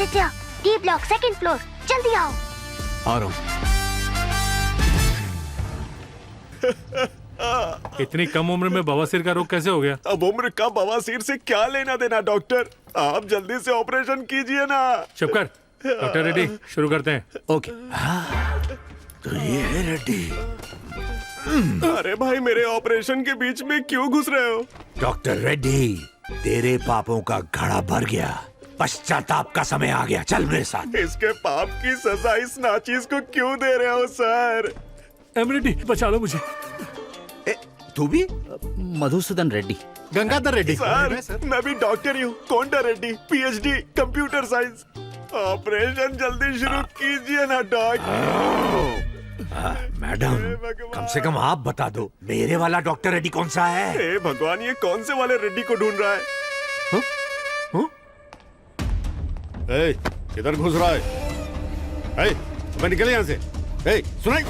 Aditya, D block second floor, जल्दी आओ। आ रहा हूँ। इतनी कम उम्र में बवासीर का रोग कैसे हो गया? अब उम्र का बवासीर से क्या लेना देना डॉक्टर, आप जल्दी से ऑपरेशन कीजिए ना। चुप कर। डॉक्टर रेड्डी, शुरू करते हैं। ओके। तो ये है रेड्डी। अरे भाई, मेरे ऑपरेशन के बीच में क्यों घुस रहे हो? डॉक्टर रेड्डी, तेरे पापों का घड़ा भर गया, पश्चाताप का समय आ गया, चल मेरे साथ। इसके पाप की सजा इस नाचीज को क्यों दे रहे हो सर? रेड्डी, बचा लो मुझे। तू भी? मधुसूदन रेड्डी। गंगाधर रेड्डी। सर, मैं भी डॉक्टर ही हूँ। Konda Reddy, PhD, computer science. Operation जल्दी शुरू कीजिए ना डॉक्टर। मैडम, कम से कम आप बता दो, मेरे वाला डॉक्टर रेड्डी कौन सा है? हे भगवान, ये कौन से वाले रेड्डी को ढूंढ रहा है? किधर घुस रहा है? मैं निकल यहाँ से। सुनाई।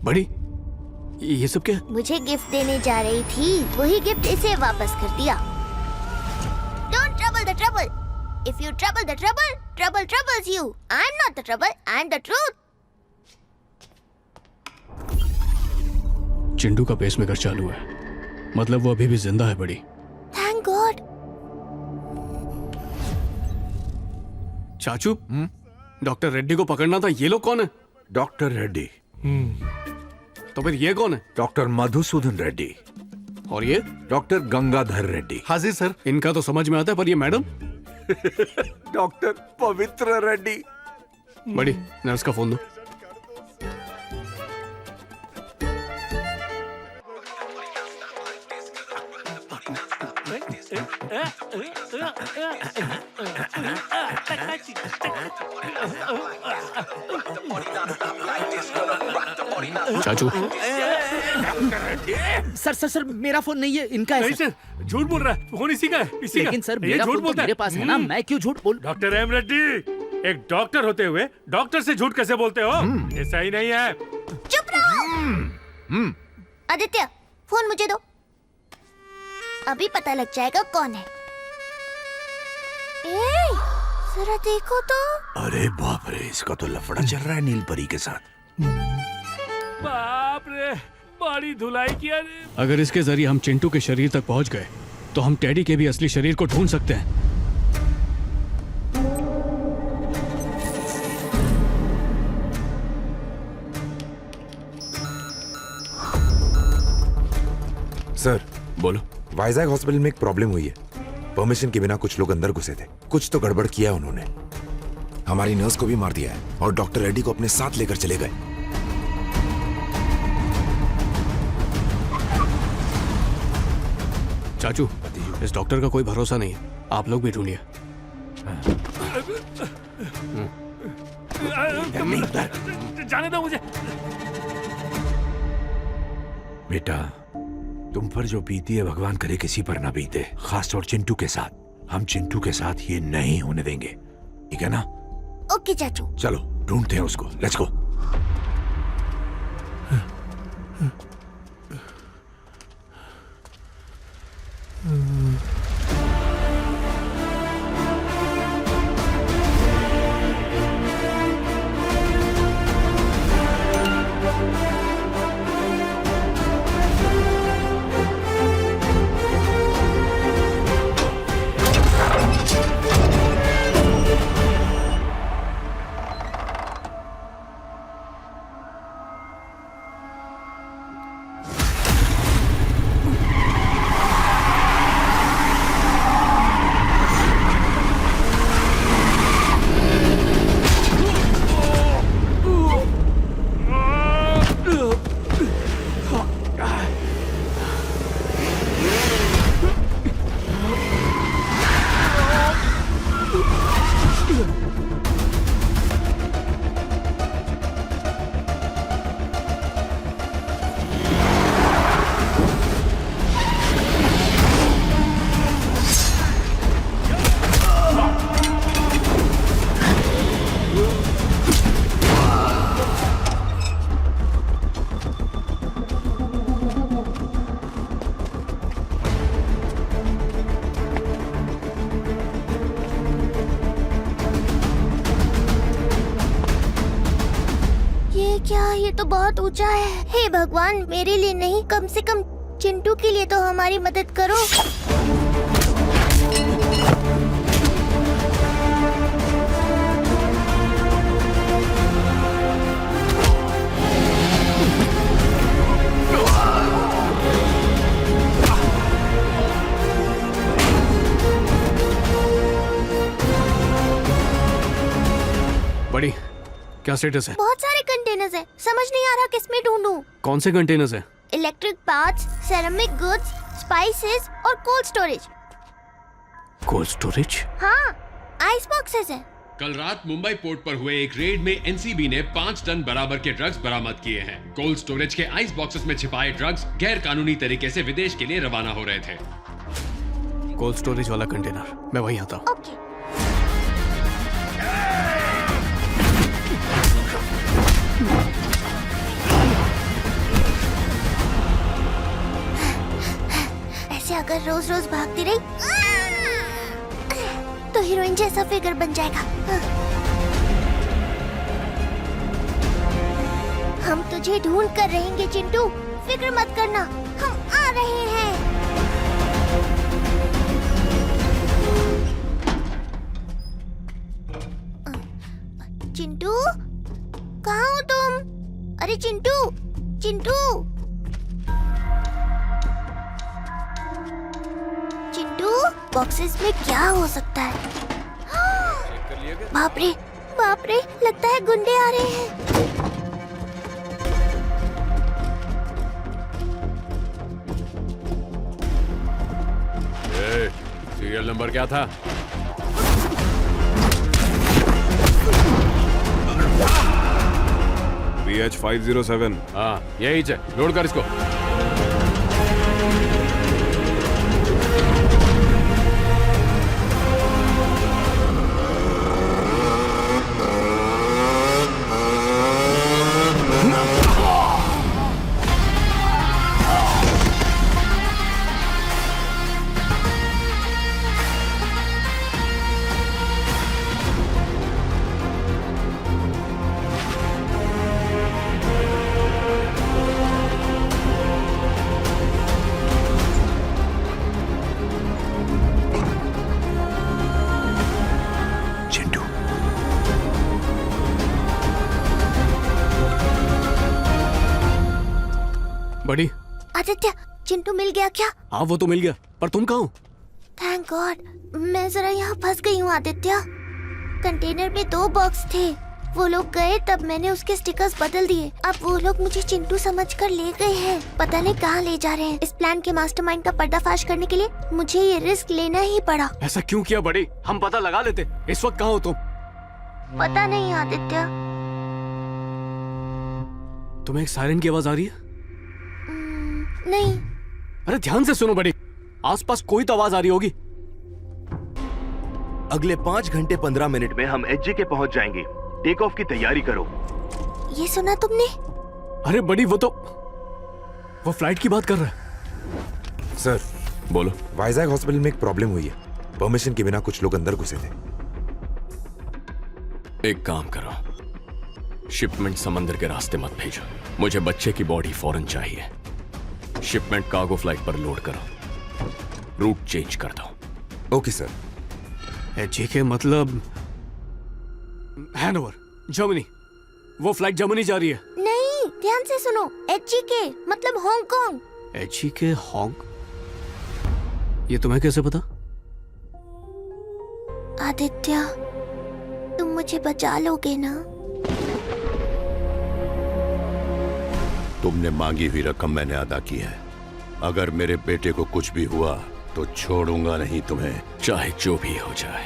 बड़ी, ये सब क्या? मुझे गिफ्ट देने जा रही थी, वही गिफ्ट इसे वापस कर दिया। Don't trouble the trouble. If you trouble the trouble, trouble troubles you. I'm not the trouble, I'm the truth. Chintu का पेसमेकर चालू है, मतलब वो अभी भी जिंदा है। बड़ी, Thank God. चाचू, डॉक्टर रेड्डी को पकड़ना था। ये लोग कौन है? डॉक्टर रेड्डी। तो फिर ये कौन है? डॉक्टर मधुसूदन रेड्डी। और ये? डॉक्टर गंगाधर रेड्डी। हाजिर सर। इनका तो समझ में आता है, पर ये मैडम? डॉक्टर पवित्र रेड्डी। बड़ी, नर्स का फोन दो। चाचू। सर मेरा फोन नहीं है, इनका है। नहीं सर, झूठ बोल रहा है। फोन इसी का है, इसी लेकिन का। सर, ये मेरा झूठ फोन तो बोलता है। मेरे पास है ना, मैं क्यों झूठ बोल? डॉक्टर एम रेड्डी, एक डॉक्टर होते हुए डॉक्टर से झूठ कैसे बोलते हो? ये सही नहीं है। चुप रहो। आदित्य, फोन मुझे दो, अभी पता लग जाएगा कौन है। ए, जरा देखो तो। अरे बाप रे, इसका तो लफड़ा चल रहा है नील परी के साथ। बाप रे, बड़ी धुलाई किया रे। अगर इसके जरिए हम चिंटू के शरीर तक पहुंच गए, तो हम टेडी के भी असली शरीर को ढूंढ सकते हैं। सर, बोलो। वाइजैक हॉस्पिटल में एक प्रॉब्लम हुई है। परमिशन के बिना कुछ लोग अंदर घुसे थे। कुछ तो गड़बड़ किया है उन्होंने। हमारी नर्स को भी मार दिया है और डॉक्टर रेड्डी को अपने साथ लेकर चले गए। चाचू, इस डॉक्टर का कोई भरोसा नहीं है, आप लोग भी ढूंढिए। जाने दो मुझे। बेटा, तुम पर जो बीती है भगवान करे किसी पर ना बीते, खास तौर चिंटू के साथ। हम चिंटू के साथ ये नहीं होने देंगे, ठीक है ना? ओके चाचू। चलो ढूंढते हैं उसको, लेट्स गो। क्या ये तो बहुत ऊंचा है। हे भगवान, मेरे लिए नहीं, कम से कम चिंटू के लिए तो हमारी मदद करो। बड़ी, क्या स्टेटस है? बहुत सारे कंटेनर्स हैं, समझ नहीं आ रहा किसमें ढूंढूं। कौन से कंटेनर्स है? Electric parts, ceramic goods, spices और कोल्ड स्टोरेज। Cold storage? हाँ, आइस बॉक्सेस हैं। कल रात मुंबई पोर्ट पर हुए एक रेड में एनसीबी ने 5 टन बराबर के ड्रग्स बरामद किए हैं। कोल्ड स्टोरेज के आइस बॉक्सेस में छिपाए ड्रग्स गैर कानूनी तरीके से विदेश के लिए रवाना हो रहे थे। कोल्ड स्टोरेज वाला कंटेनर, मैं वहीं आता हूँ। ओके। ऐसे अगर रोज रोज भागती रही तो हीरोइन जैसा फिगर बन जाएगा। हम तुझे ढूंढ कर रहेंगे चिंटू, फिक्र मत करना, हम आ रहे हैं। चिंटू, कहाँ हो तुम? अरे चिंटू, चिंटू, चिंटू, बॉक्सेस में क्या हो सकता है? बाप रे, बाप रे, लगता है गुंडे आ रहे हैं। सीरियल नंबर क्या था? BH507। हाँ, यही है, लोड कर इसको। चिंटू, बड़ी, आदित्य, चिंटू मिल गया क्या? हाँ वो तो मिल गया, पर तुम कहाँ हो? थैंक गॉड, मैं जरा यहाँ फंस गई हूँ आदित्य। कंटेनर में 2 बॉक्स थे, वो लोग गए तब मैंने उसके स्टिकर्स बदल दिए। अब वो लोग मुझे चिंटू समझकर ले गए हैं, पता नहीं कहाँ ले जा रहे हैं। इस प्लान के मास्टरमाइंड का पर्दाफाश करने के लिए मुझे ये रिस्क लेना ही पड़ा। ऐसा क्यों किया बड़ी? हम पता लगा लेते। इस वक्त कहाँ हो तुम? पता नहीं आदित्य। तुम्हें एक सायरन की आवाज आ रही है? नहीं। अरे ध्यान से सुनो बड़ी, आसपास कोई तो आवाज आ रही होगी। अगले 5 घंटे 15 मिनट में हम एचजी के पहुंच जाएंगे। टेक ऑफ की तैयारी करो। ये सुना तुमने? अरे बड़ी, वो फ्लाइट की बात कर रहा है। सर, बोलो। वाइजैक हॉस्पिटल में एक प्रॉब्लम हुई है। परमिशन के बिना कुछ लोग अंदर घुसे थे। एक काम करो, शिपमेंट समंदर के रास्ते मत भेजो। मुझे बच्चे की बॉडी फौरन चाहिए। शिपमेंट कार्गो फ्लाइट पर लोड करो, रूट चेंज कर दो। Okay sir. जी के मतलब हैनोवर, जर्मनी। वो फ्लाइट जर्मनी जा रही है। नहीं, ध्यान से सुनो। HGK मतलब हांगकांग। HGK Hong? ये तुम्हें कैसे पता? आदित्य, तुम मुझे बचा लोगे ना? तुमने मांगी हुई रकम मैंने अदा की है। अगर मेरे बेटे को कुछ भी हुआ तो छोड़ूंगा नहीं तुम्हें। चाहे जो भी हो जाए,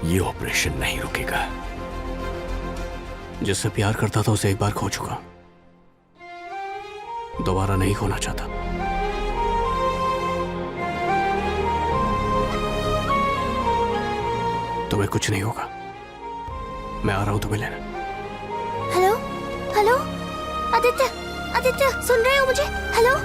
ये ऑपरेशन नहीं रुकेगा। जिससे प्यार करता था उसे एक बार खो चुका, दोबारा नहीं खोना चाहता। तुम्हें कुछ नहीं होगा, मैं आ रहा हूं तुम्हें लेने। हेलो, हेलो, आदित्य, आदित्य, सुन रहे हो मुझे? हेलो।